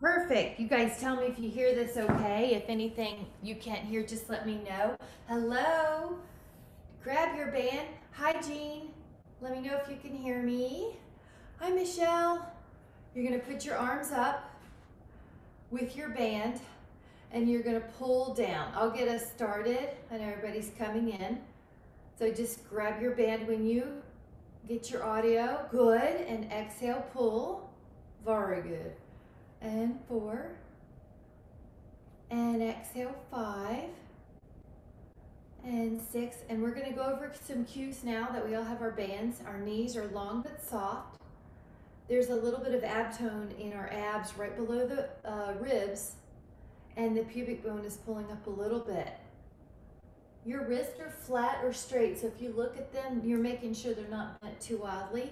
Perfect. You guys tell me if you hear this okay. If anything you can't hear, just let me know. Hello. Grab your band. Hi, Jean. Let me know if you can hear me. Hi, Michelle. You're going to put your arms up with your band and you're going to pull down. I'll get us started. I know everybody's coming in. So just grab your band when you get your audio. Good. And exhale, pull. Very good. And 4, and exhale 5, and 6, and we're going to go over some cues now that we all have our bands. Our knees are long but soft. There's a little bit of ab tone in our abs right below the ribs, and the pubic bone is pulling up a little bit. Your wrists are flat or straight, so if you look at them, you're making sure they're not bent too wildly.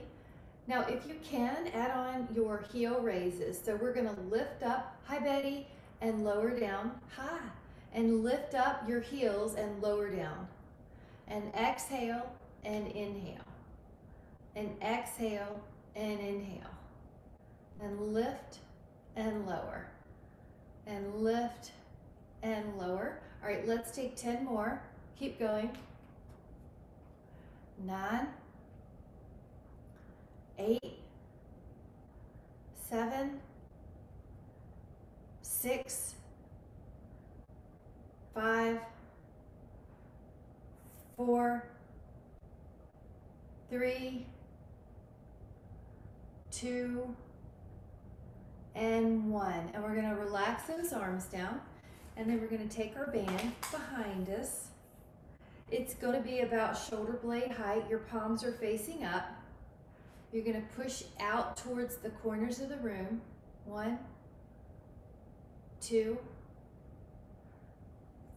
Now, if you can, add on your heel raises. So we're gonna lift up, hi Betty, and lower down, hi. And lift up your heels and lower down. And exhale and inhale. And exhale and inhale. And lift and lower. And lift and lower. All right, let's take 10 more. Keep going. 9, 8, 7, 6, 5, 4, 3, 2, and 1. And we're going to relax those arms down, and then we're going to take our band behind us. It's going to be about shoulder blade height. Your palms are facing up. You're going to push out towards the corners of the room. 1, 2,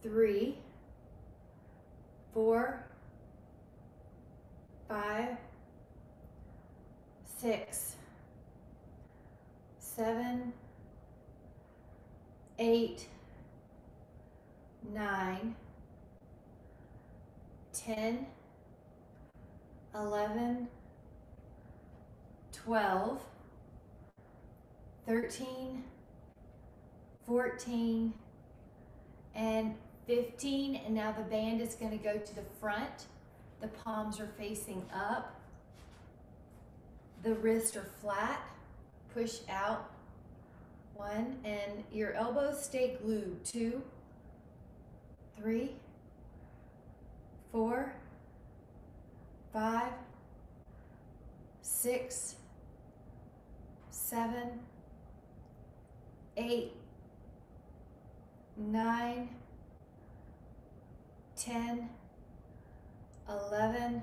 3, 4, 5, 6, 7, 8, 9, 10, 11, 12, 13, 14, and 15. And now the band is going to go to the front. The palms are facing up. The wrists are flat. Push out. 1, and your elbows stay glued. 2, 3, 4, 5, 6, 7, 8, 9, 10, 11,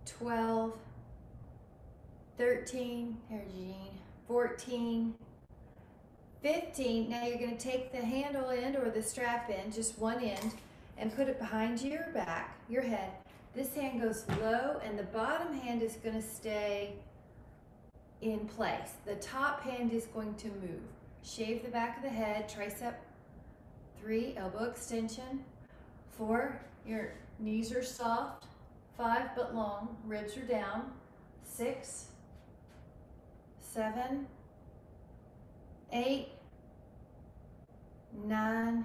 12, 13, here Jean, 14, 15. Now you're going to take the handle end or the strap end, just one end, and put it behind your back, your head. This hand goes low and the bottom hand is going to stay in place. The top hand is going to move. Shave the back of the head, tricep. 3, elbow extension. 4, your knees are soft. 5, but long, ribs are down. 6, 7, 8, 9,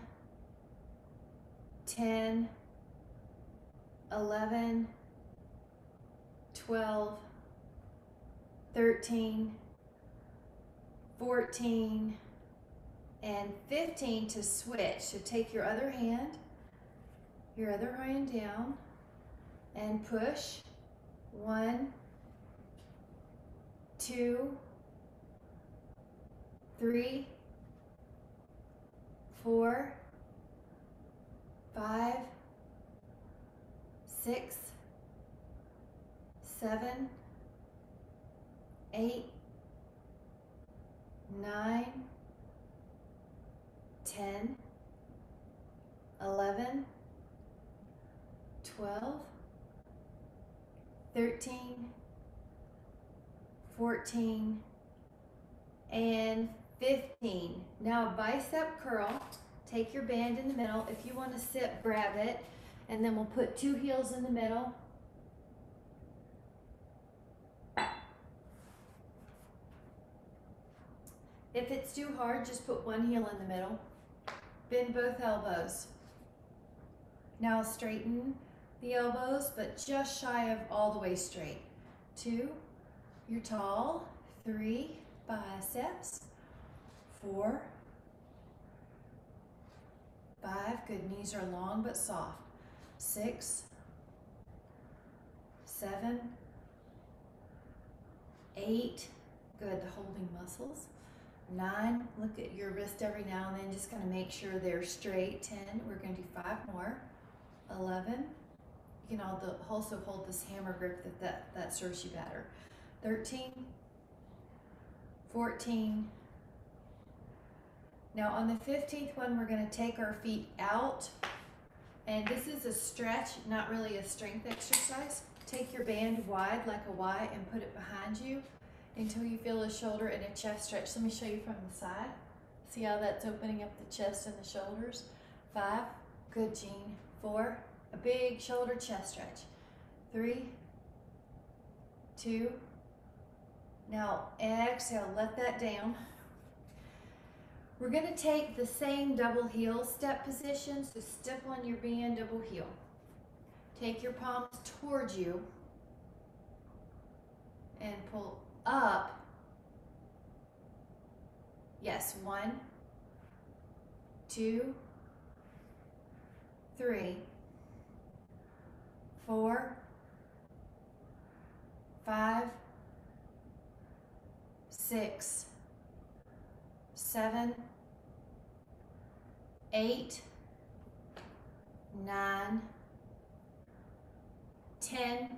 10, 11, 12, 13, 14, and 15 to switch. So take your other hand down, and push. 1, 2, 3, 4, 5, 6, 7, 8, 9, 10, 11, 12, 13, 14, and 15. Now a bicep curl. Take your band in the middle. If you want to sit, grab it. And then we'll put 2 heels in the middle. If it's too hard, just put one heel in the middle. Bend both elbows. Now straighten the elbows, but just shy of all the way straight. 2, you're tall. 3, biceps. 4, 5, good, knees are long but soft. 6, 7, 8, good, the holding muscles. 9, look at your wrist every now and then, just gonna make sure they're straight. 10, we're gonna do 5 more. 11, you can also hold this hammer grip that serves you better. 13, 14, now on the 15th one, we're gonna take our feet out, and this is a stretch, not really a strength exercise. Take your band wide, like a Y, and put it behind you until you feel a shoulder and a chest stretch. Let me show you from the side. See how that's opening up the chest and the shoulders? 5, good, Jean. 4, a big shoulder chest stretch. 3, 2, now exhale, let that down. We're gonna take the same double heel step position, so step on your band, double heel. Take your palms towards you and pull up. Yes, 1, 2, 3, 4, 5, 6, 7, 8, 9, 10,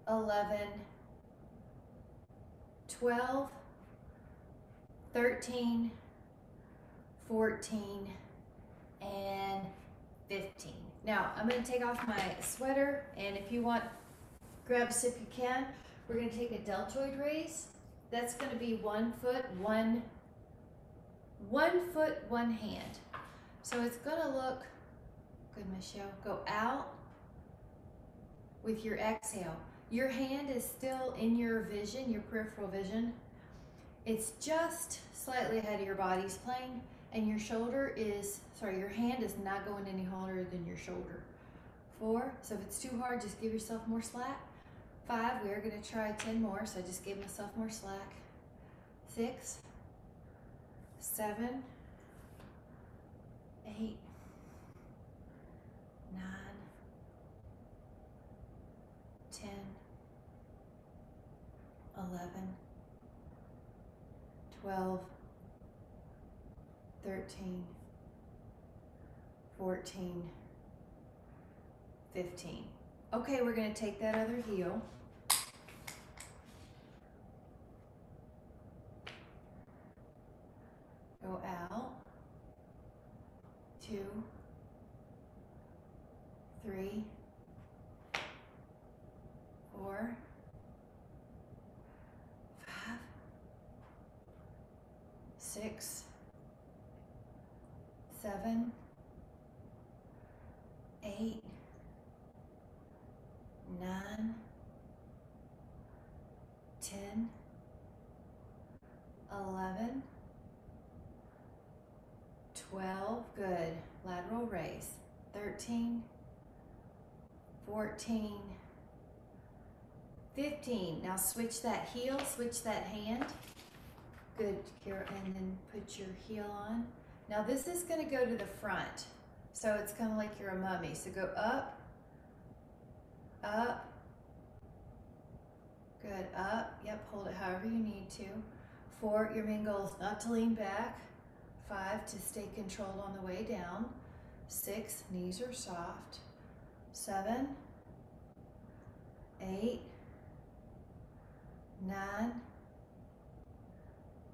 11, 12, 13, 14, and 15. Now, I'm going to take off my sweater, and if you want, grab a sip you can. We're going to take a deltoid raise. That's going to be 1 foot, one foot, one hand. So it's going to look, good, Michelle, go out with your exhale. Your hand is still in your vision, your peripheral vision. It's just slightly ahead of your body's plane, and your shoulder is, sorry, your hand is not going any harder than your shoulder. 4, so if it's too hard, just give yourself more slack. 5, we are going to try 10 more, so I just gave myself more slack. 6, 7, 8, 9, 10, 11, 12, 13, 14, 15. Okay, we're going to take that other heel. Go out. 2, 3, 4, 5, 6, 7, 8, 9, 10, 11, 12, good, Lat Roll raise. 13, 14, 15. Now switch that heel, switch that hand. Good, Kira, and then put your heel on. Now this is going to go to the front, so it's kind of like you're a mummy. So go up, up, good, up, yep, hold it however you need to. 4, your main goal is not to lean back. 5, to stay controlled on the way down. 6, knees are soft. 7, 8, 9,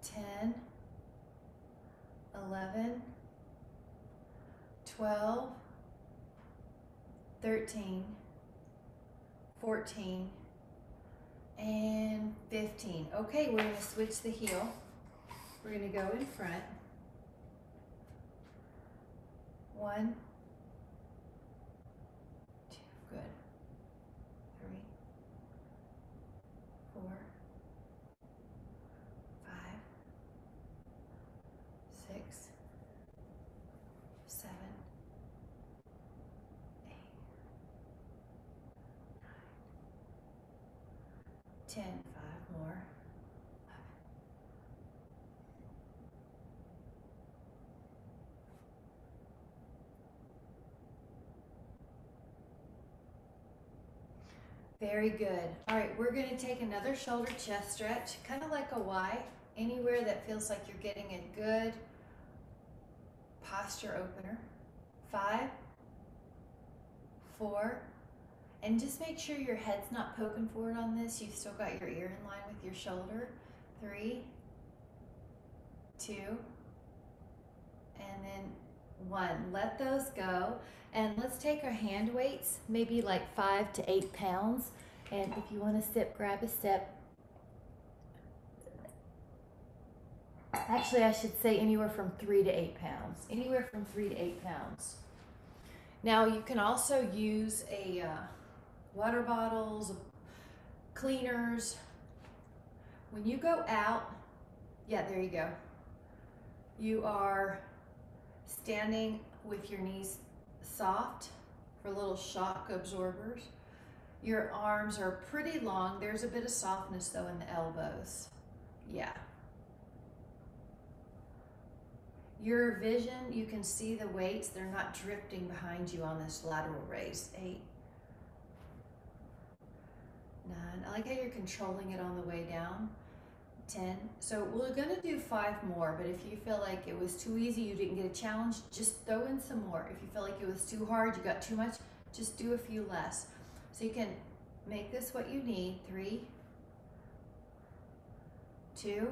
10, 11, 12, 13, 14, and 15. Okay, we're going to switch the heel. We're going to go in front. 1, 2, good. 3, 4, 5, 10, 5 more. Very good. All right, we're going to take another shoulder chest stretch, kind of like a Y, anywhere that feels like you're getting a good posture opener. 5, 4, and just make sure your head's not poking forward on this. You've still got your ear in line with your shoulder. 3, 2, and then 1. Let those go. And let's take our hand weights, maybe like 5 to 8 pounds. And if you want to sip, grab a sip. Actually, I should say anywhere from 3 to 8 pounds. Anywhere from 3 to 8 pounds. Now, you can also use a water bottles, cleaners. When you go out, yeah, there you go. You are standing with your knees soft for little shock absorbers. Your arms are pretty long. There's a bit of softness though in the elbows. Yeah. Your vision, you can see the weights. They're not drifting behind you on this lateral raise. 8, 9. I like how you're controlling it on the way down. 10. So we're going to do 5 more, but if you feel like it was too easy, you didn't get a challenge, just throw in some more. If you feel like it was too hard, you got too much, just do a few less. So you can make this what you need. 3, 2,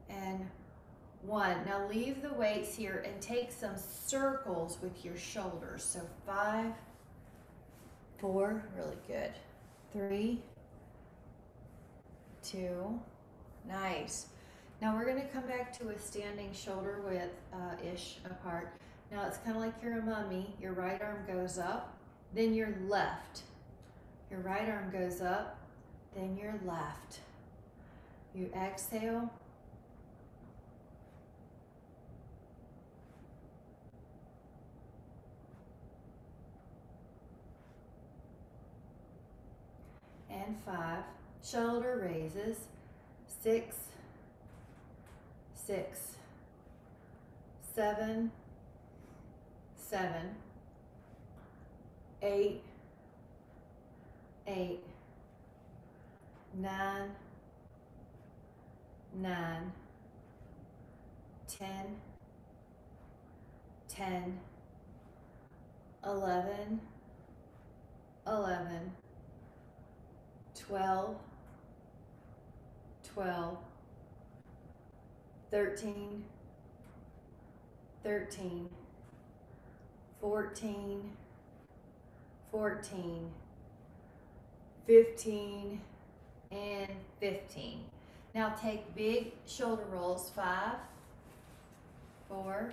and 1. Now leave the weights here and take some circles with your shoulders. So 5, 4, really good. 3, 2, nice. Now we're going to come back to a standing shoulder width ish apart. Now it's kind of like you're a mummy. Your right arm goes up, then your left. Your right arm goes up, then your left. You exhale. And 5. Shoulder raises. 6, 6, 7, 7, 8, 8, 9, 9, 10, 10, 11, 11, 12, 12, 13, 13, 14, 14, 15, and 15. Now take big shoulder rolls. 5, 4,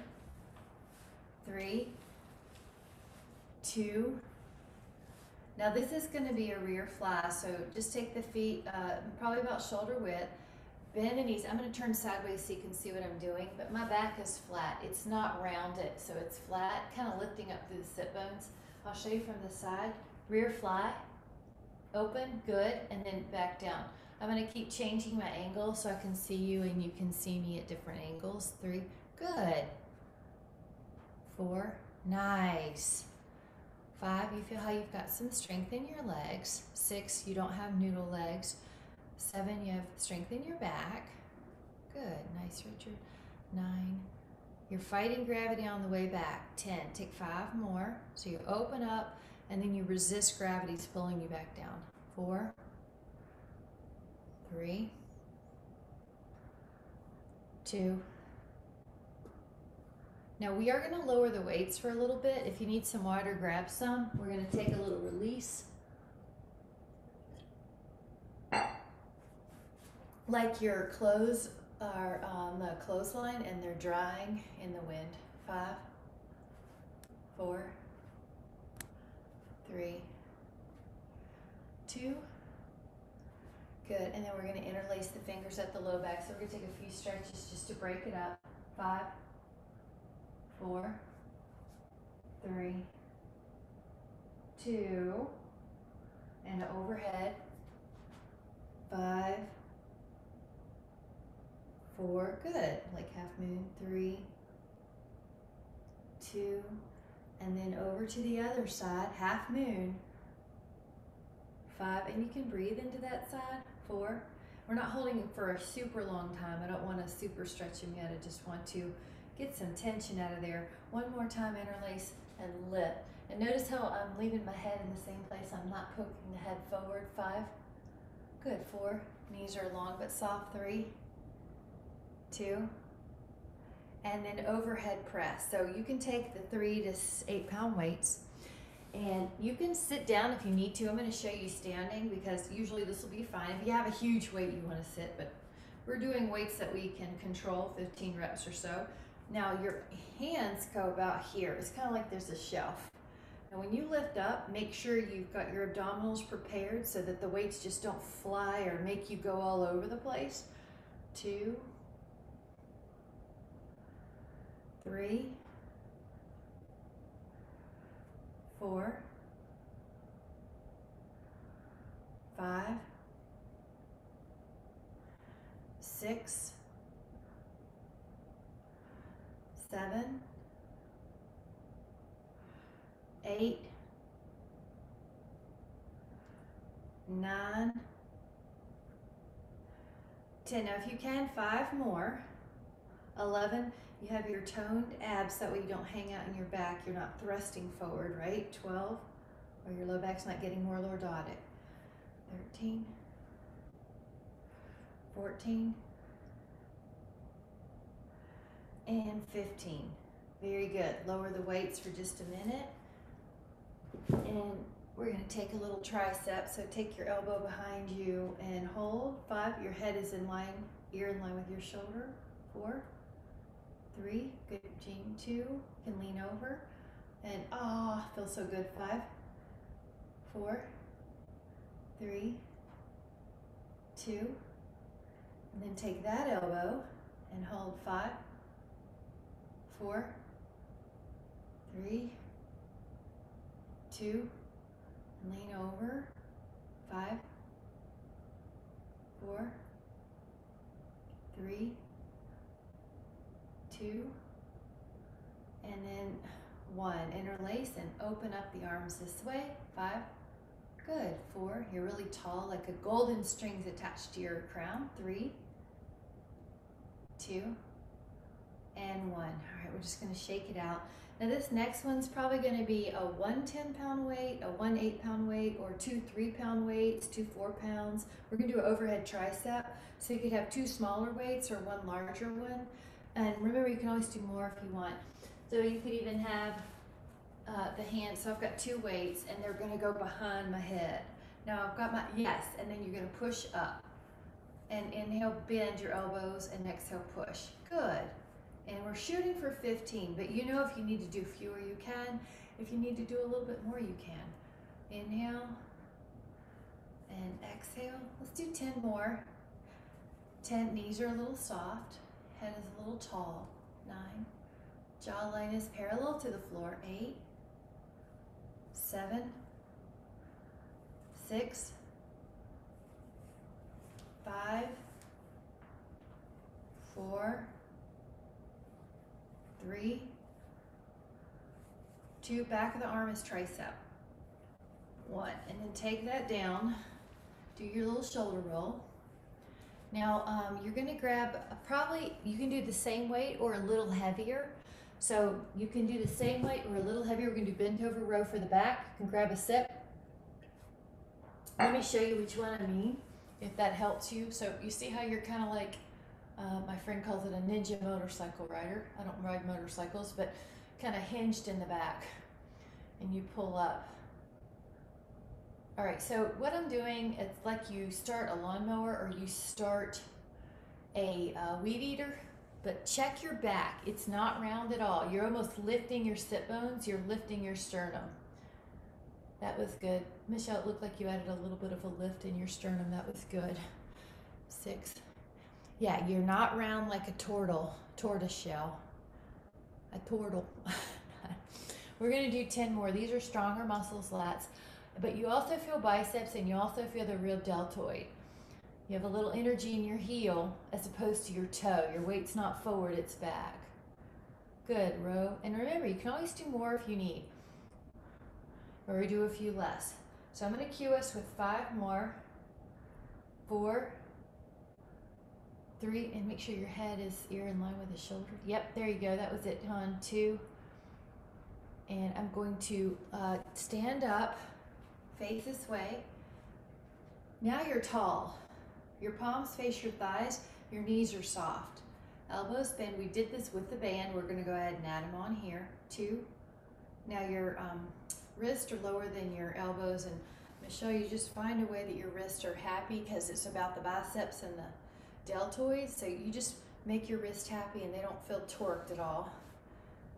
3, 2. Now this is going to be a rear fly, so just take the feet probably about shoulder width, bend the knees. I'm going to turn sideways so you can see what I'm doing, but my back is flat. It's not rounded, so it's flat, kind of lifting up through the sit bones. I'll show you from the side. Rear fly, open, good, and then back down. I'm going to keep changing my angle so I can see you and you can see me at different angles. 3, good. 4, nice. 5, you feel how you've got some strength in your legs. 6, you don't have noodle legs. 7, you have strength in your back. Good, nice, Richard. 9, you're fighting gravity on the way back. 10, take 5 more. So you open up and then you resist gravity's pulling you back down. 4, 3, 2. Now we are going to lower the weights for a little bit. If you need some water, grab some. We're going to take a little release. Like your clothes are on the clothesline and they're drying in the wind. 5, 4, 3, 2. Good, and then we're going to interlace the fingers at the low back. So we're going to take a few stretches just to break it up. 5, 4, 3, 2, and overhead. 5, 4, good, like half moon, 3, 2, and then over to the other side, half moon, 5, and you can breathe into that side, 4. We're not holding it for a super long time. I don't want to super stretch them yet. I just want to get some tension out of there. One more time, interlace and lift. And notice how I'm leaving my head in the same place. I'm not poking the head forward, 5. Good, 4. Knees are long but soft, 3, 2. And then overhead press. So you can take the 3 to 8 pound weights and you can sit down if you need to. I'm going to show you standing because usually this will be fine. If you have a huge weight you want to sit, but we're doing weights that we can control, 15 reps or so. Now your hands go about here. It's kind of like there's a shelf. Now when you lift up, make sure you've got your abdominals prepared so that the weights just don't fly or make you go all over the place. 2, 3, 4, 5, 6, 7, 8, 9, 10. Now if you can, 5 more. 11. You have your toned abs, that way you don't hang out in your back. You're not thrusting forward, right? 12, or your low back's not getting more lordotic. 13, 14, and 15. Very good. Lower the weights for just a minute. And we're going to take a little tricep. So take your elbow behind you and hold. 5, your head is in line, ear in line with your shoulder. 4, 3, good, Jean. 2, can lean over. And feels so good. 5, 4, 3, 2, and then take that elbow and hold. 5, 4, 3, 2, and lean over. 5, 4, 3, 2, and then 1. Interlace and open up the arms this way. 5, good. 4, you're really tall, like a golden string's attached to your crown. 3, 2, and 1. All right, we're just going to shake it out. Now this next one's probably going to be a 1 10-pound weight, a 1 8-pound weight, or 2 3-pound weights, 2 4 pounds. We're going to do an overhead tricep, so you could have 2 smaller weights or 1 larger one. And remember, you can always do more if you want. So you could even have the hands. So I've got 2 weights, and they're going to go behind my head. Now I've got my, yes, and then you're going to push up. And inhale, bend your elbows, and exhale, push. Good. And we're shooting for 15, but you know if you need to do fewer, you can. If you need to do a little bit more, you can. Inhale and exhale. Let's do 10 more. 10, knees are a little soft. Head is a little tall. 9. Jawline is parallel to the floor. 8. 7. 6. 5. 4. 3, 2, back of the arm is tricep. 1, and then take that down, do your little shoulder roll. Now you're going to grab, probably you can do the same weight or a little heavier. So you can do the same weight or a little heavier. We're going to do bent over row for the back. You can grab a sip. Let me show you which one I mean, if that helps you. So you see how you're kind of like, my friend calls it a ninja motorcycle rider. I don't ride motorcycles, but kind of hinged in the back. And you pull up. All right, so what I'm doing, it's like you start a lawnmower or you start a weed eater, but check your back. It's not round at all. You're almost lifting your sit bones. You're lifting your sternum. That was good. Michelle, it looked like you added a little bit of a lift in your sternum. That was good. 6. Yeah, you're not round like a tortoise shell. A turtle. We're going to do 10 more. These are stronger muscles, lats. But you also feel biceps and you also feel the real deltoid. You have a little energy in your heel as opposed to your toe. Your weight's not forward, it's back. Good, row. And remember, you can always do more if you need. Or do a few less. So I'm going to cue us with 5 more. 4, 3, and make sure your head is ear in line with the shoulder. Yep, there you go. That was it, hon. 2. And I'm going to stand up, face this way. Now you're tall. Your palms face your thighs. Your knees are soft. Elbows bend. We did this with the band. We're going to go ahead and add them on here. 2. Now your wrists are lower than your elbows. And Michelle, you just find a way that your wrists are happy because it's about the biceps and the deltoids. So you just make your wrist happy and they don't feel torqued at all.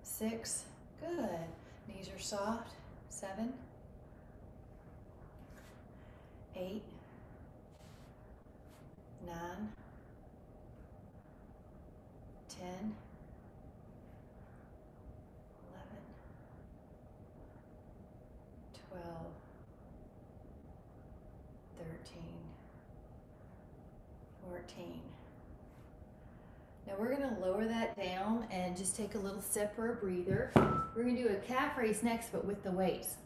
6. Good. Knees are soft. 7. 8. 9. 10. 11. 12. 13. 14. Now we're going to lower that down and just take a little sip or a breather. We're going to do a calf raise next, but with the weights.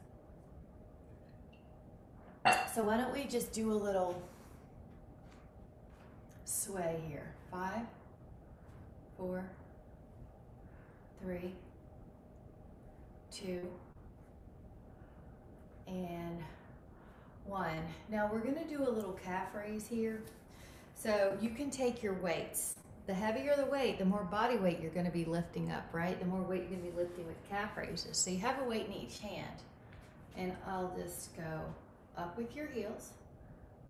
So why don't we just do a little sway here. 5, 4, 3, 2, and 1. Now we're going to do a little calf raise here. So you can take your weights. The heavier the weight, the more body weight you're going to be lifting up, right? The more weight you're going to be lifting with calf raises. So you have a weight in each hand. And I'll just go up with your heels,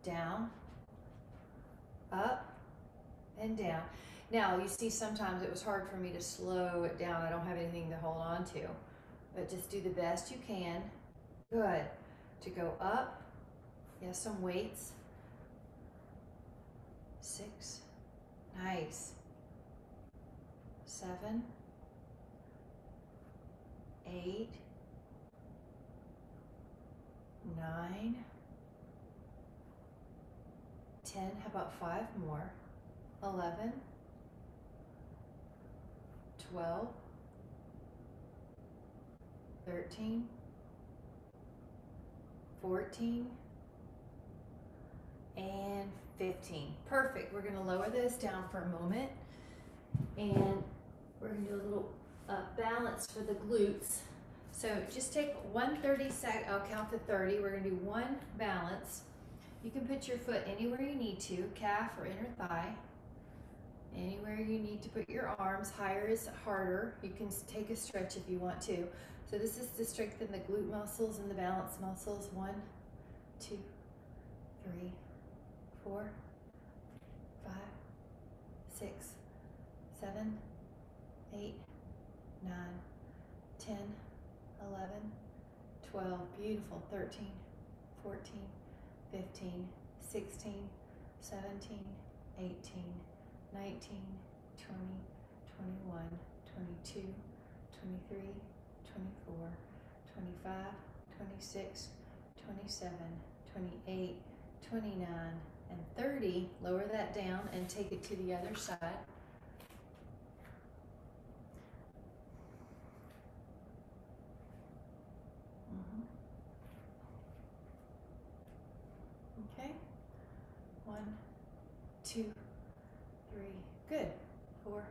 down, up, and down. Now, you see sometimes it was hard for me to slow it down. I don't have anything to hold on to. But just do the best you can. Good. To go up, you have some weights. 6. Nice. 7. 8. 9. 10. How about 5 more? 11. 12. 13. 14. And 15. Perfect. We're going to lower those down for a moment. And we're going to do a little balance for the glutes. So just take 1 30-second, I'll count to 30. We're going to do 1 balance. You can put your foot anywhere you need to, calf or inner thigh. Anywhere you need to put your arms. Higher is harder. You can take a stretch if you want to. So this is to strengthen the glute muscles and the balance muscles. 1, 2, 3, 4, 5, 6, 7, 8, 9, 10, 11, 12, beautiful, 13, 14, 15, 16, 17, 18, 19, 20, 21, 22, 23, 24, 25, 26, 27, 28, 29, and 30. Lower that down and take it to the other side. Okay. 1, 2, 3. Good. 4,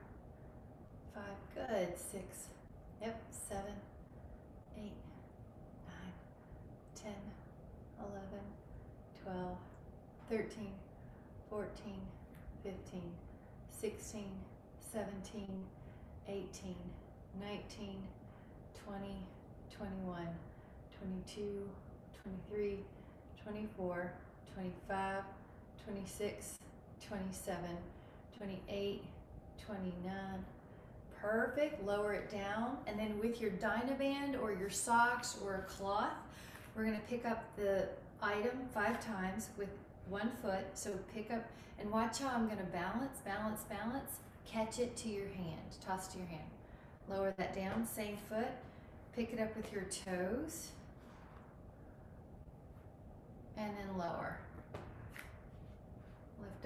5. Good. 6. Yep. 7, 8, 9, 10, 11, 12, 13, 14, 15, 16, 17, 18, 19, 20, 21, 22, 23, 24, 25, 26, 27, 28, 29. Perfect. Lower it down. And then with your Dynaband or your socks or a cloth, we're going to pick up the item 5 times with 1 foot. So pick up and watch how I'm going to balance, balance, balance. Catch it to your hand. Toss to your hand. Lower that down. Same foot. Pick it up with your toes. And then lower. Lift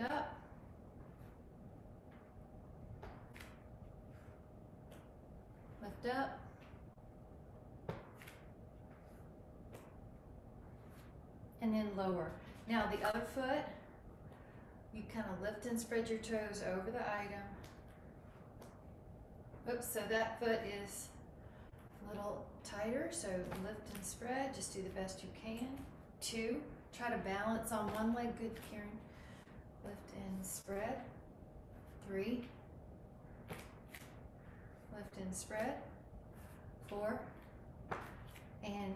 up. And then lower. Now the other foot, you kind of lift and spread your toes over the item. Oops, so that foot is a little tighter, so lift and spread, just do the best you can. 2, try to balance on one leg, good Karen. Lift and spread. 3, lift and spread. 4, and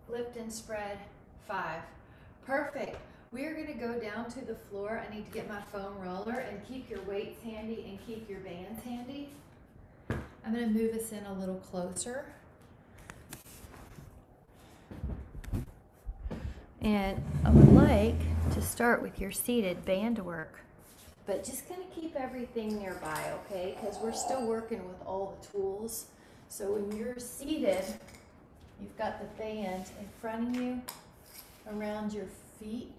lift and spread. 5. Perfect. We are going to go down to the floor. I need to get my foam roller, and keep your weights handy and keep your bands handy. I'm going to move us in a little closer. And I would like to start with your seated band work, but just kind of keep everything nearby, okay? Because we're still working with all the tools. So when you're seated, you've got the band in front of you, around your feet.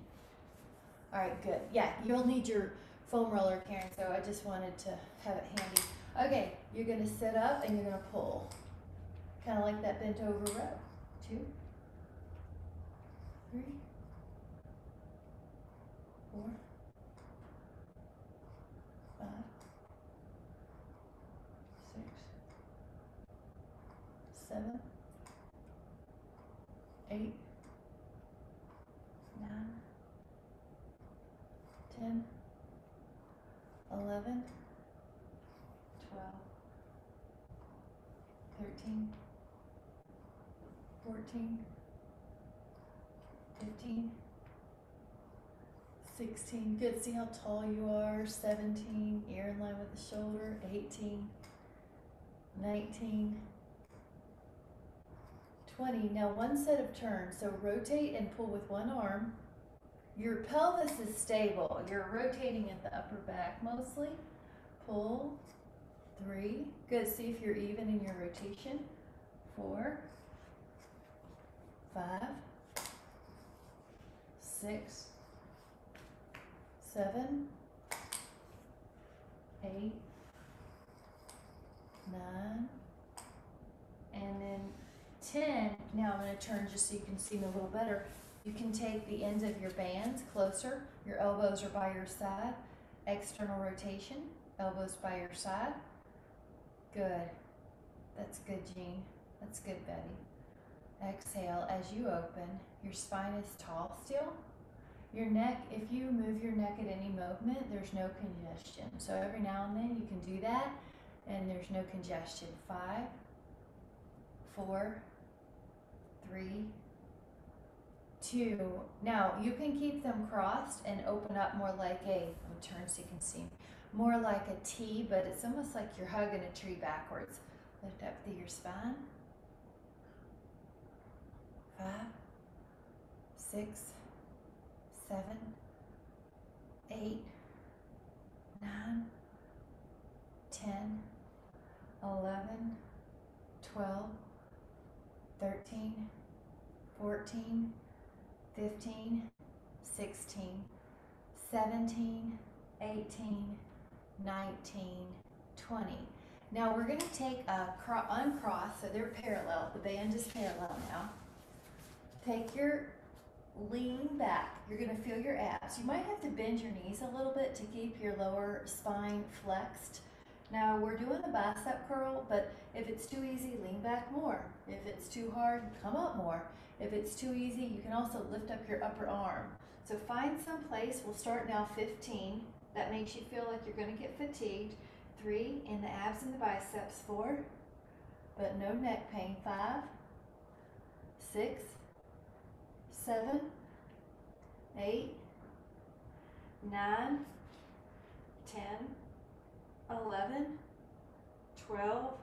All right, good. Yeah, you'll need your foam roller, Karen, so I just wanted to have it handy. Okay, you're gonna sit up and you're gonna pull. Kind of like that bent over row. 2, 3, 4, 5, 6, 7, 8, 9, 10, 11, 12, 13, 14, 15, 16. Good. See how tall you are. 17. Ear in line with the shoulder. 18, 19, 20. Now one set of turns. So rotate and pull with one arm. Your pelvis is stable. You're rotating at the upper back mostly. Pull. 3. Good. See if you're even in your rotation. 4, 5, 6, 7, 8, 9, and then 10. Now I'm going to turn just so you can see me a little better. You can take the ends of your bands closer. Your elbows are by your side. External rotation. Elbows by your side. Good. That's good, Jean. That's good, Betty. Exhale as you open. Your spine is tall still. Your neck, if you move your neck at any movement, there's no congestion. So every now and then you can do that and there's no congestion. 5, 4, 3, 2. Now you can keep them crossed and open up more like a, let me turn so you can see, more like a T, but it's almost like you're hugging a tree backwards. Lift up through your spine. 5, 6, 7, 8, 9, 10, 11, 12, 13, 14, 15, 16, 17, 18, 19, 20. Now we're going to take a uncross, so they're parallel. The band is parallel now. Take your lean back. You're going to feel your abs. You might have to bend your knees a little bit to keep your lower spine flexed. Now we're doing the bicep curl, but if it's too easy, lean back more. If it's too hard, come up more. If it's too easy, you can also lift up your upper arm. So find some place. We'll start now 15. That makes you feel like you're going to get fatigued. 3 in the abs and the biceps. 4, but no neck pain. 5, 6, 7, 8, 9, 10, 11, 12,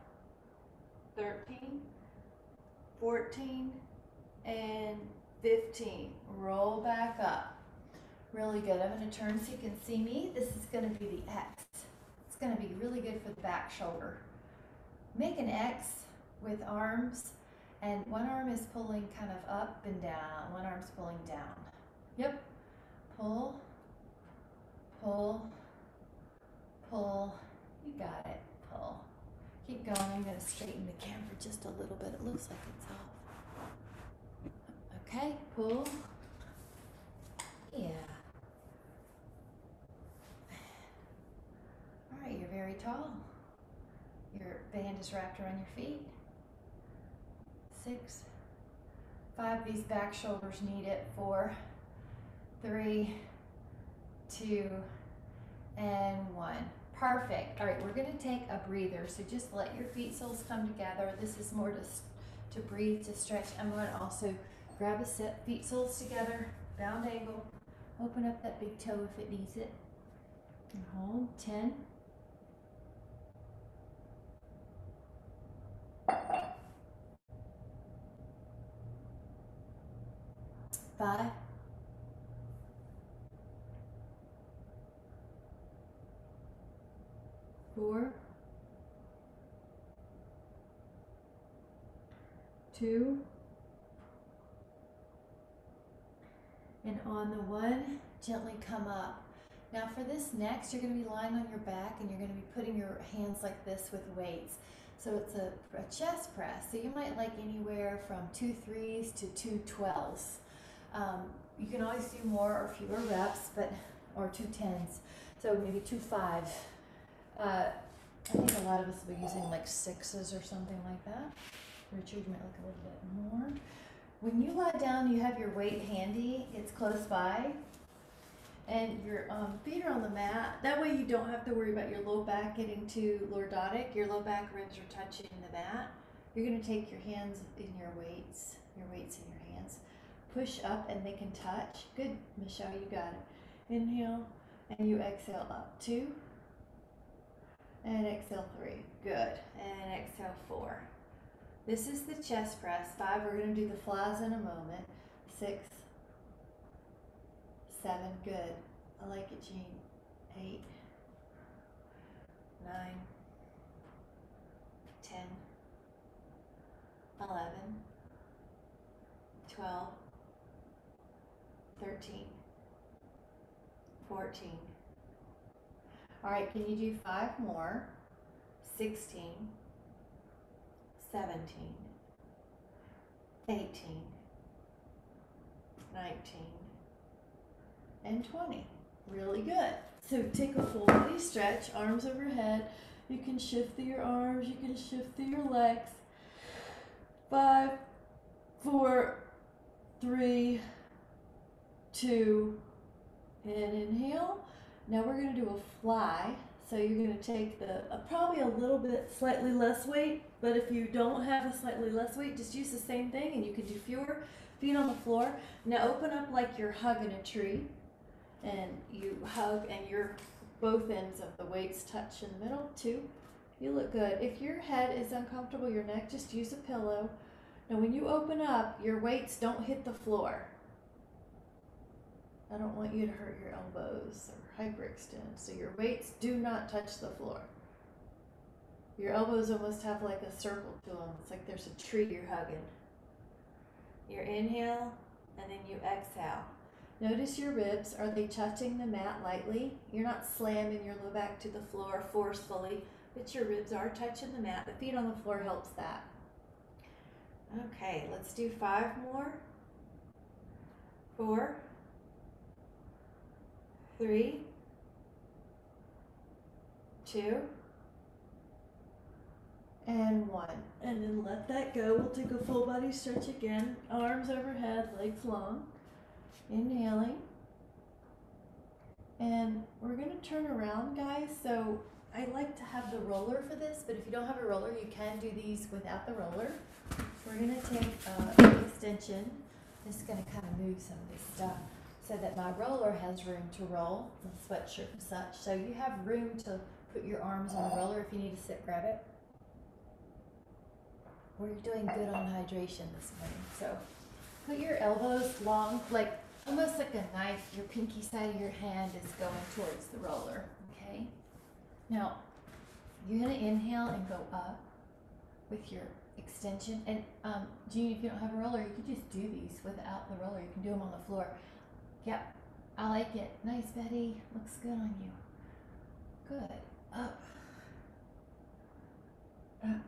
13, 14, and 15. Roll back up. Really good. I'm going to turn so you can see me. This is going to be the X. It's going to be really good for the back shoulder. Make an X with arms, and one arm is pulling kind of up and down. One arm's pulling down. Yep. Pull, pull, pull. You got it. Pull. to straighten the camera just a little bit. It looks like it's off. Okay, pull. Yeah. All right, you're very tall. Your band is wrapped around your feet. 6, 5. These back shoulders need it. 4, 3, 2, and 1. Perfect. All right, we're going to take a breather. So just let your feet soles come together. This is more to breathe, to stretch. I'm going to also grab a set, feet soles together, bound angle. Open up that big toe if it needs it. And hold. 10. 5. 4. 2. And on the 1, gently come up. Now for this next, you're going to be lying on your back and you're going to be putting your hands like this with weights. So it's a chest press. So you might like anywhere from 2 3s to 2 12s. You can always do more or fewer reps, or 2 10s. So maybe 2 5s. I think a lot of us will be using like 6s or something like that. Richard, you might look a little bit more. When you lie down, you have your weight handy. It's close by. And your feet are on the mat. That way you don't have to worry about your low back getting too lordotic. Your low back ribs are touching the mat. You're going to take your hands in your weights in your hands. Push up and they can touch. Good, Michelle, you got it. Inhale and you exhale up. 2. And exhale 3. Good. And exhale 4. This is the chest press. 5. We're going to do the flies in a moment. 6. 7. Good. I like it, Jean. 8. 9. 10. 11. 12. 13. 14. All right, can you do 5 more? 16. 17. 18. 19. And 20. Really good. So take a full body stretch, arms overhead. You can shift through your arms, you can shift through your legs. 5, 4, 3, 2, and inhale. Now we're going to do a fly. So you're going to take the probably a little bit slightly less weight, but if you don't have a slightly less weight, just use the same thing and you can do fewer. Feet on the floor. Now open up like you're hugging a tree. And you hug and your both ends of the weights touch in the middle. 2. You look good. If your head is uncomfortable, your neck, just use a pillow. Now when you open up, your weights don't hit the floor. I don't want you to hurt your elbows or hyperextend. So your weights do not touch the floor. Your elbows almost have like a circle to them. It's like there's a tree you're hugging. You inhale and then you exhale. Notice your ribs. Are they touching the mat lightly? You're not slamming your low back to the floor forcefully, but your ribs are touching the mat. The feet on the floor helps that. Okay, let's do 5 more. 4, 3, 2, and 1. And then let that go. We'll take a full body stretch again. Arms overhead, legs long. Inhaling. And we're going to turn around, guys. So I like to have the roller for this, but if you don't have a roller, you can do these without the roller. We're going to take an extension. This is going to kind of move some of this stuff so that my roller has room to roll, the sweatshirt and such. So you have room to put your arms on the roller. If you need to sit, grab it. We're doing good on hydration this morning. So put your elbows long, like almost like a knife. Your pinky side of your hand is going towards the roller, okay? Now, you're going to inhale and go up with your extension. And Jean, if you don't have a roller, you can just do these without the roller. You can do them on the floor. Yep, I like it. Nice, Betty. Looks good on you. Good. Up. Up.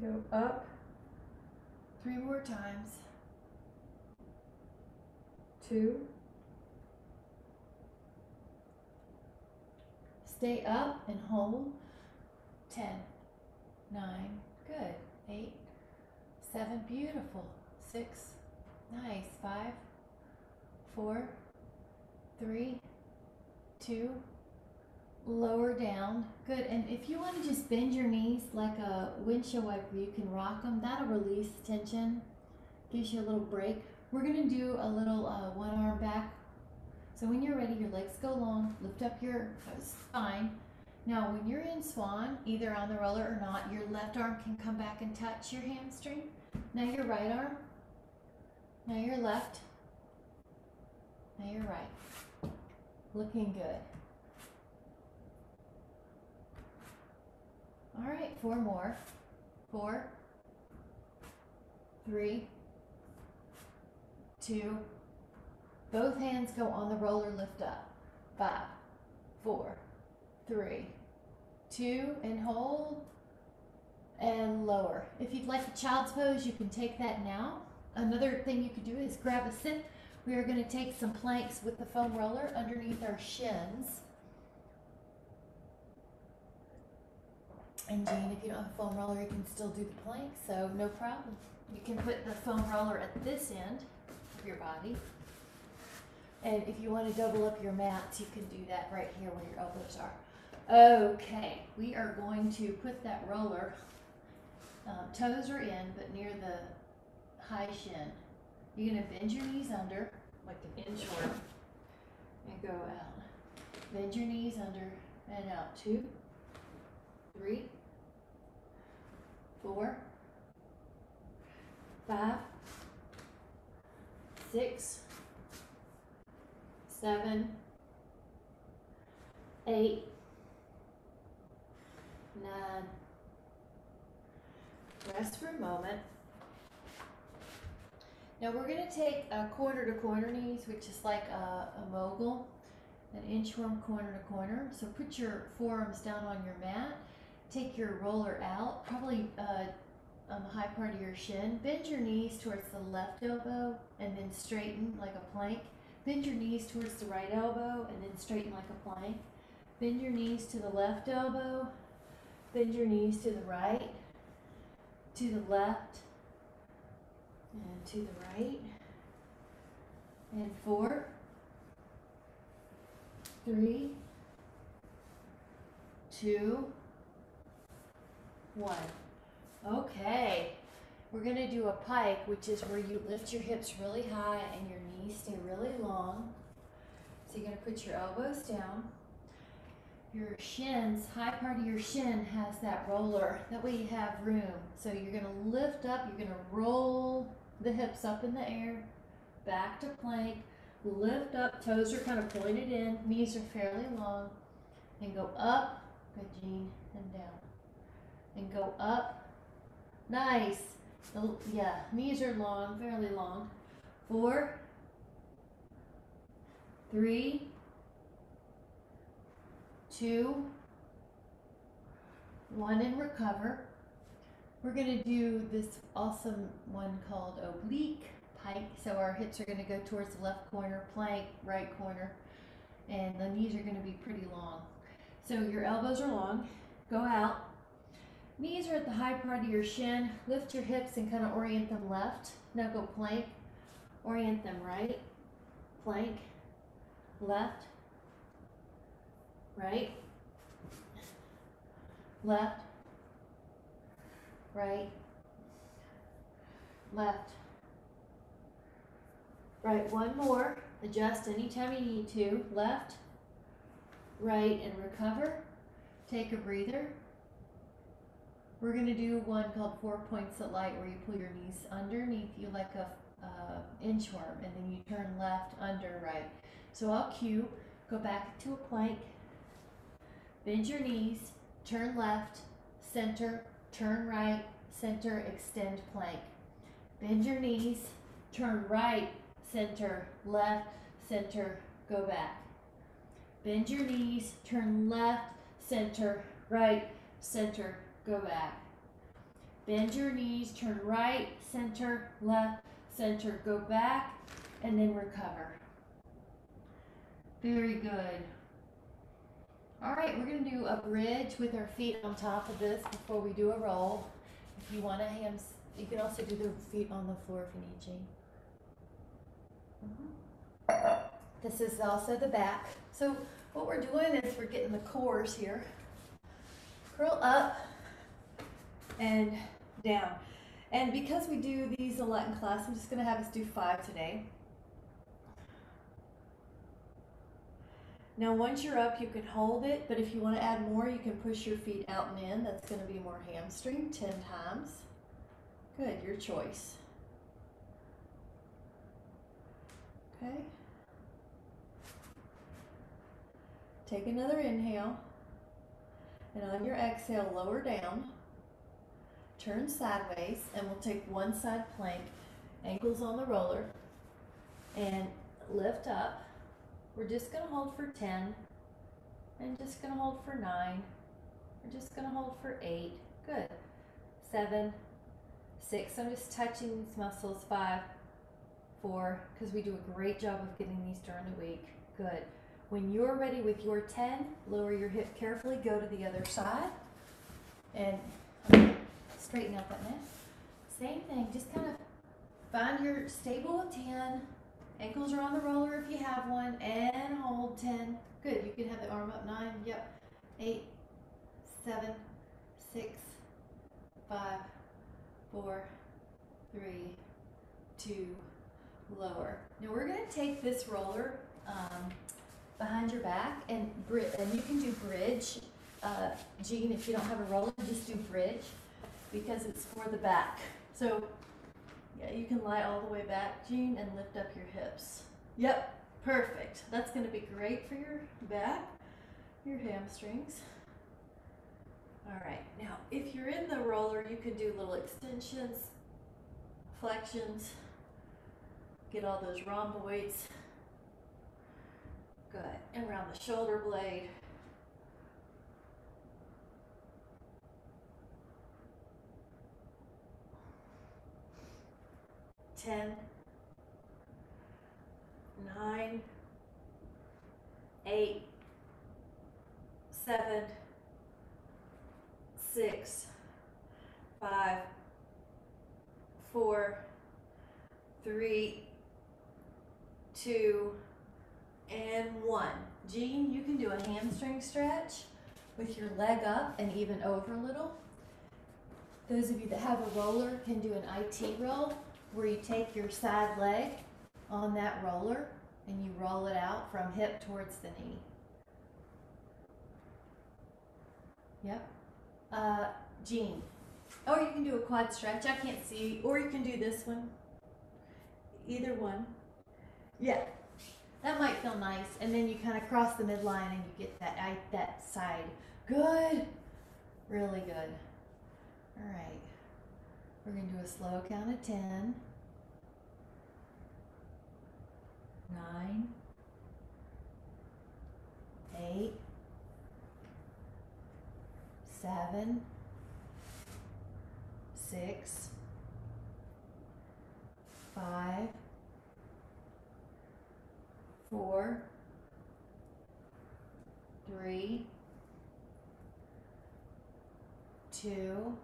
Go up. 3 more times. 2. Stay up and hold. 10, 9, good. 8, 7, beautiful. 6, nice. 5, 4, 3, 2, lower down. Good. And if you want to just bend your knees like a windshield wiper, you can rock them. That'll release tension. Gives you a little break. We're going to do a little one arm back. So when you're ready, your legs go long, lift up your spine. Now when you're in swan, either on the roller or not, your left arm can come back and touch your hamstring. Now your right arm. Now your left. Now your right. Looking good. All right, 4 more. 4, 3, 2, both hands go on the roller, lift up. 5, 4, 3, 2, and hold, and lower. If you'd like a child's pose, you can take that now. Another thing you could do is grab a sit. We are going to take some planks with the foam roller underneath our shins. And Jean, if you don't have a foam roller, you can still do the plank, so no problem. You can put the foam roller at this end of your body. And if you want to double up your mats, you can do that right here where your elbows are. Okay, we are going to put that roller, toes are in, but near the high shin. You're going to bend your knees under, like an inchworm, and go out. Bend your knees under and out. 2, 3, 4, 5, 6, 7, 8, 9. Rest for a moment. Now we're going to take a corner to corner knees, which is like a mogul, an inchworm corner to corner. So put your forearms down on your mat. Take your roller out, probably on the high part of your shin. Bend your knees towards the left elbow and then straighten like a plank. Bend your knees towards the right elbow and then straighten like a plank. Bend your knees to the left elbow. Bend your knees to the right, to the left, and to the right. And 4, 3, 2, 1. Okay, we're going to do a pike, which is where you lift your hips really high and your knees stay really long. So you're going to put your elbows down. Your shins, high part of your shin has that roller. That way you have room. So you're going to lift up, you're going to roll the hips up in the air, back to plank, lift up, toes are kind of pointed in, knees are fairly long, and go up, good Jean, and down. And go up, nice, yeah, knees are long, fairly long. 4, 3, 2, 1, and recover. We're going to do this awesome one called Oblique Pipe. So our hips are going to go towards the left corner, plank, right corner, and the knees are going to be pretty long. So your elbows are long, go out. Knees are at the high part of your shin. Lift your hips and kind of orient them left. Now go plank, orient them right, plank, left, right, left, right, left, right. One more. Adjust anytime you need to. Left, right, and recover. Take a breather. We're going to do one called 4 points at light, where you pull your knees underneath you like a inchworm, and then you turn left, under, right. So I'll cue. Go back to a plank. Bend your knees. Turn left, center, turn right, center, extend plank. Bend your knees. Turn right, center, left, center, go back. Bend your knees. Turn left, center, right, center, go back. Bend your knees, turn right, center, left, center, go back, and then recover. Very good. All right, we're gonna do a bridge with our feet on top of this before we do a roll. If you want a you can also do the feet on the floor if you need, Jean. This is also the back. So what we're doing is we're getting the cores here. Curl up and down. And because we do these a lot in class, I'm just gonna have us do 5 today. Now once you're up, you can hold it, but if you want to add more, you can push your feet out and in. That's going to be more hamstring, 10 times. Good, your choice. Okay. Take another inhale, and on your exhale, lower down, turn sideways, and we'll take one side plank, ankles on the roller, and lift up. We're just going to hold for 10, and just going to hold for 9. We're just going to hold for 8. Good. 7, 6. I'm just touching these muscles. 5, 4, because we do a great job of getting these during the week. Good. When you're ready with your 10, lower your hip carefully, go to the other side, and straighten out that neck. Same thing, just kind of find your stable 10. Ankles are on the roller if you have one, and hold 10. Good, you can have the arm up. 9, yep. 8, 7, 6, 5, 4, 3, 2, lower. Now we're going to take this roller behind your back, and you can do bridge. Jean, if you don't have a roller, just do bridge because it's for the back. So yeah, you can lie all the way back, Jean, and lift up your hips. Yep, perfect. That's going to be great for your back, your hamstrings. All right, now if you're in the roller, you can do little extensions, flexions, get all those rhomboids. Good, and around the shoulder blade. Ten, 9, 8, 7, 6, 5, 4, 3, 2, and 1. Jean, you can do a hamstring stretch with your leg up and even over a little. Those of you that have a roller can do an IT roll, where you take your side leg on that roller and you roll it out from hip towards the knee. Yep. Jean. Or you can do a quad stretch. I can't see. Or you can do this one. Either one. Yeah. That might feel nice. And then you kind of cross the midline and you get that side. Good. Really good. All right. We're going to do a slow count of 10. 9, 8, 7, 6, 5, 4, 3, 2,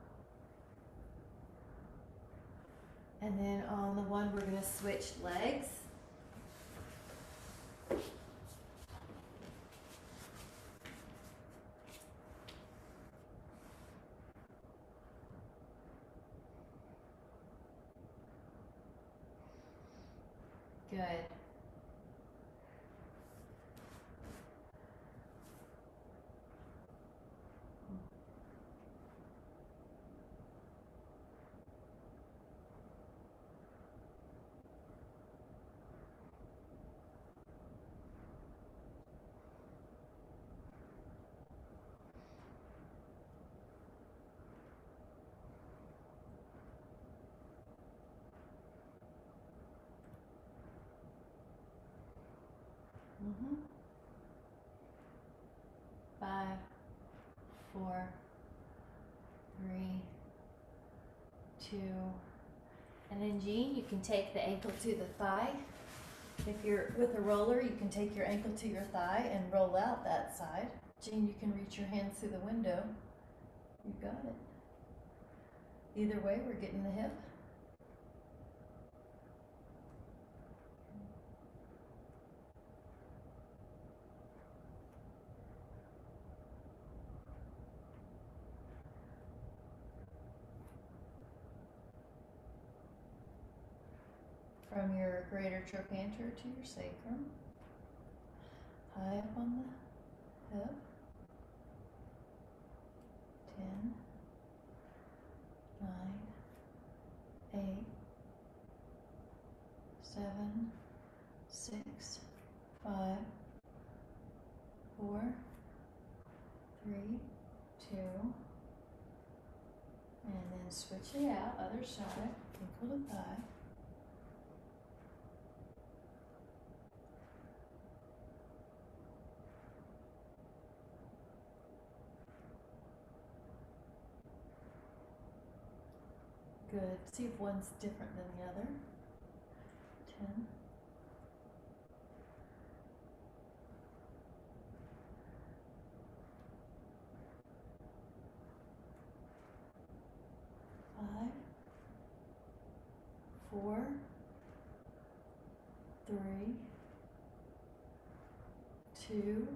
and then on the one we're going to switch legs. Good. 4, 3, 2, and then Jean, you can take the ankle to the thigh. If you're with a roller, you can take your ankle to your thigh and roll out that side. Jean, you can reach your hands through the window. You got it. Either way, we're getting the hip. From your greater trochanter to your sacrum, high up on the hip. 10, 9, 8, 7, 6, 5, 4, 3, 2, and then switch it out, other side, ankle to thigh. Good. See if one's different than the other. 10. Five, 4, 3, 2.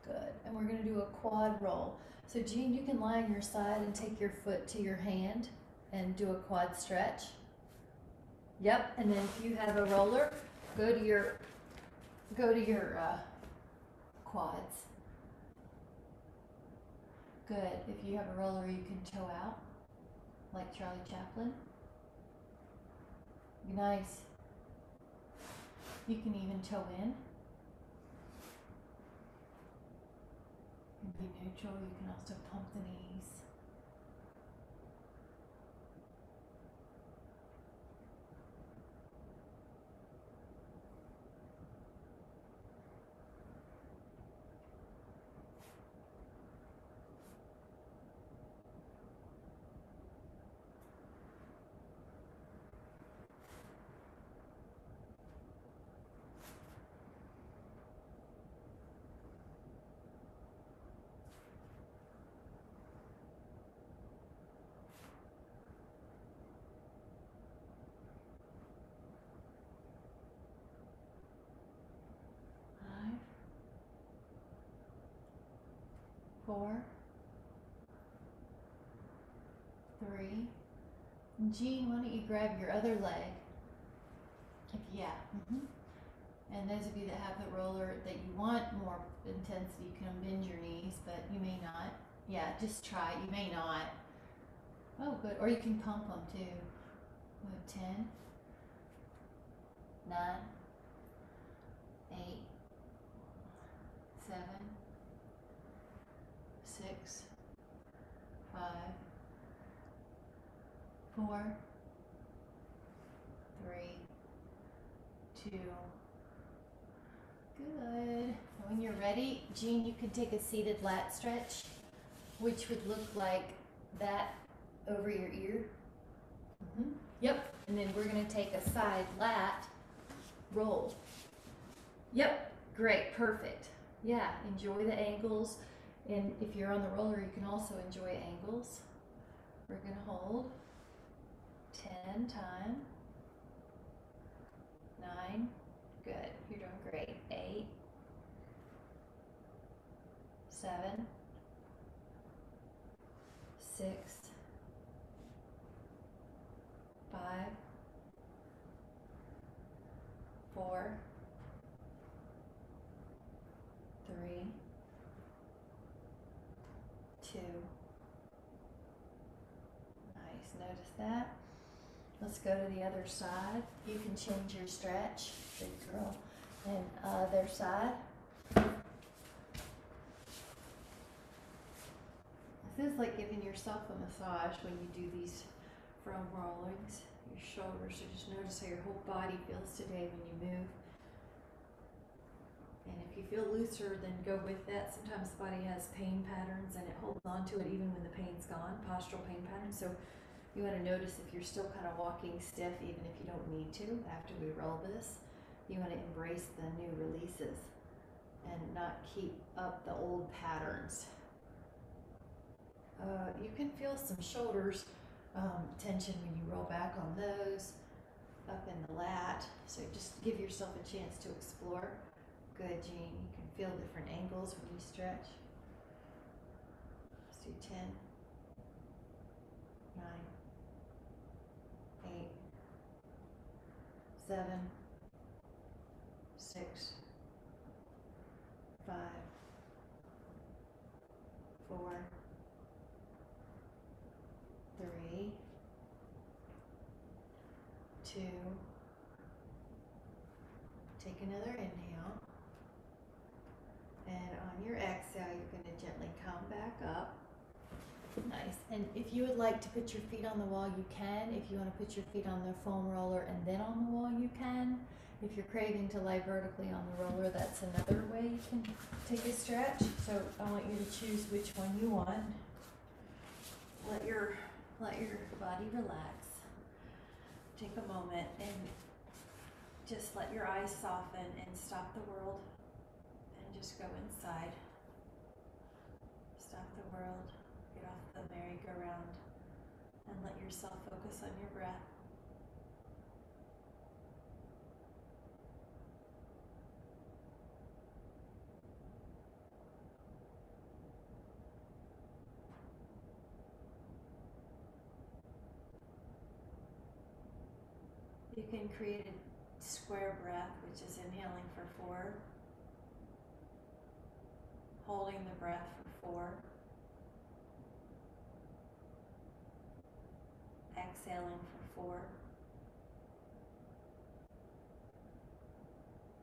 Good. And we're going to do a quad roll. So Jean, you can lie on your side and take your foot to your hand and do a quad stretch. Yep. And then if you have a roller, go to your quads. Good. If you have a roller, you can toe out like Charlie Chaplin. Be nice. You can even toe in. Be neutral. You can also pump the knees. Four, 3. Jean, why don't you grab your other leg? And those of you that have the roller that you want more intensity, you can bend your knees, but you may not. Yeah, just try. You may not. Oh, good. Or you can pump them too. 10, 9, 8, 7, 6, 5, 4, 3, 2. Good. When you're ready, Jean, you can take a seated lat stretch, which would look like that over your ear. Yep. And then we're going to take a side lat roll. Yep. Great. Perfect. Yeah. Enjoy the angles. And if you're on the roller, you can also enjoy angles. We're going to hold 10 time. 9. Good. You're doing great. 8. 7. 6. 5. 4. 3. 2. Nice. Notice that. Let's go to the other side. You can change your stretch, big girl, and other side. This is like giving yourself a massage when you do these foam rollings. Your shoulders, so just notice how your whole body feels today when you move. And if you feel looser, then go with that. Sometimes the body has pain patterns and it holds on to it even when the pain's gone, postural pain patterns. So you want to notice if you're still kind of walking stiff, even if you don't need to after we roll this. You want to embrace the new releases and not keep up the old patterns. You can feel some shoulders tension when you roll back on those, up in the lat. So just give yourself a chance to explore. Good, Jean. You can feel different angles when you stretch. Let's do 10, 9, 8, 7, 6, 5, 4, 3, 2. Take another inhale. And on your exhale, you're going to gently come back up. Nice. And if you would like to put your feet on the wall, you can. If you want to put your feet on the foam roller and then on the wall, you can. If you're craving to lie vertically on the roller, that's another way you can take a stretch. So I want you to choose which one you want. Let your body relax. Take a moment and just let your eyes soften and stop the world and just go inside. Stop the world, get off the merry-go-round, and let yourself focus on your breath. You can create a square breath, which is inhaling for 4, holding the breath for 4, exhaling for 4,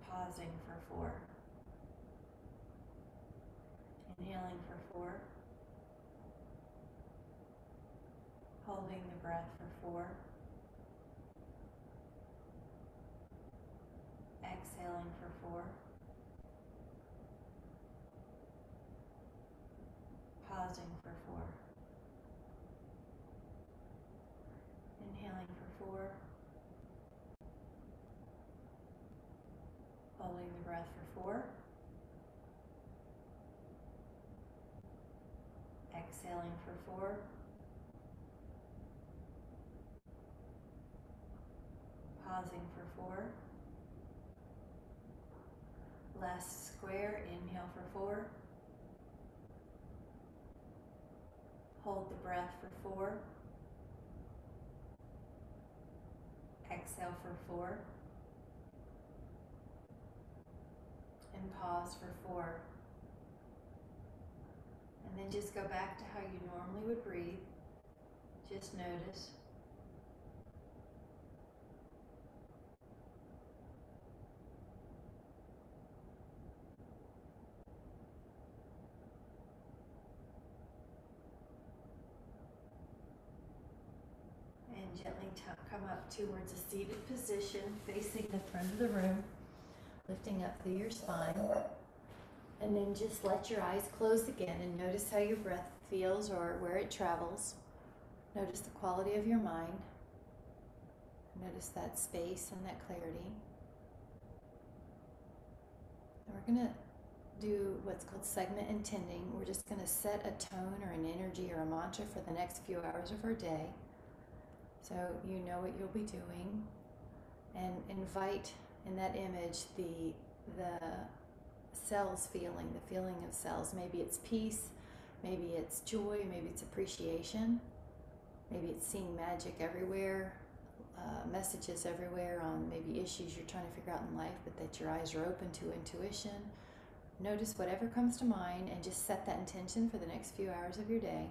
pausing for 4, inhaling for 4, holding the breath for 4, exhaling for 4, pausing for 4, inhaling for 4, holding the breath for 4, exhaling for 4, pausing for 4. Last square, inhale for 4, hold the breath for 4, exhale for 4, and pause for 4. And then just go back to how you normally would breathe. Just notice. And gently come up towards a seated position, facing the front of the room, lifting up through your spine. And then just let your eyes close again and notice how your breath feels or where it travels. Notice the quality of your mind. Notice that space and that clarity. And we're going to do what's called segment intending. We're just going to set a tone or an energy or a mantra for the next few hours of our day. So you know what you'll be doing, and invite in that image the cells feeling, the feeling of cells. Maybe it's peace, maybe it's joy, maybe it's appreciation, maybe it's seeing magic everywhere, messages everywhere on maybe issues you're trying to figure out in life, but that your eyes are open to intuition. Notice whatever comes to mind and just set that intention for the next few hours of your day.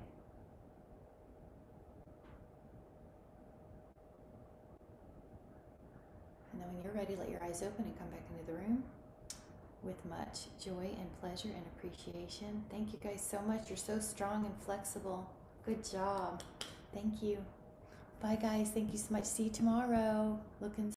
And then when you're ready, let your eyes open and come back into the room with much joy and pleasure and appreciation. Thank you guys so much. You're so strong and flexible. Good job. Thank you. Bye guys. Thank you so much. See you tomorrow. Looking